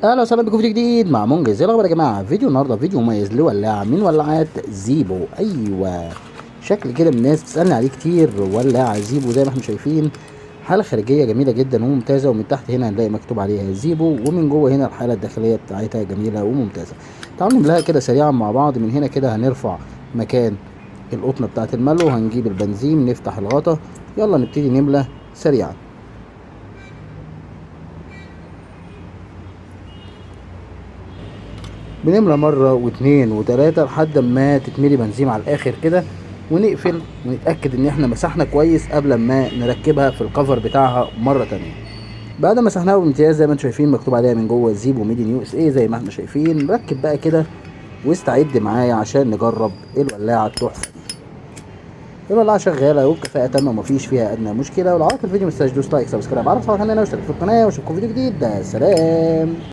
اهلا وسهلا بكم في فيديو جديد مع منجز. ايه الاخبار يا جماعه؟ فيديو النهارده فيديو مميز لولاعه من ولاعات زيبو. ايوه، شكل كده من الناس بتسالني عليه كتير. ولاعه زيبو زي ما احنا شايفين، حاله خارجيه جميله جدا وممتازه، ومن تحت هنا هنلاقي مكتوب عليها زيبو، ومن جوه هنا الحاله الداخليه بتاعتها جميله وممتازه. تعالوا نملاها كده سريعا مع بعض. من هنا كده هنرفع مكان القطنه بتاعت الملو، هنجيب البنزين نفتح الغطا، يلا نبتدي نملى سريعا. بنملى مرة واتنين وتلاتة لحد ما تتملي بنزين على الآخر كده، ونقفل ونتأكد إن احنا مسحنا كويس قبل ما نركبها في الكفر بتاعها مرة تانية. بعد ما مسحناها بامتياز زي ما انتم شايفين مكتوب عليها من جوه زيبو ميد ان يو اس اي زي ما احنا شايفين. ركب بقى كده واستعد معايا عشان نجرب الولاعة التحفة دي. الولاعة شغالة وبكفاءة تامة ومفيش فيها أدنى مشكلة. ولو عجبك الفيديو متنساش تدوس لايك سبسكرايب على القناة واشترك في القناة، واشوفكم فيديو جديد. ده سلام.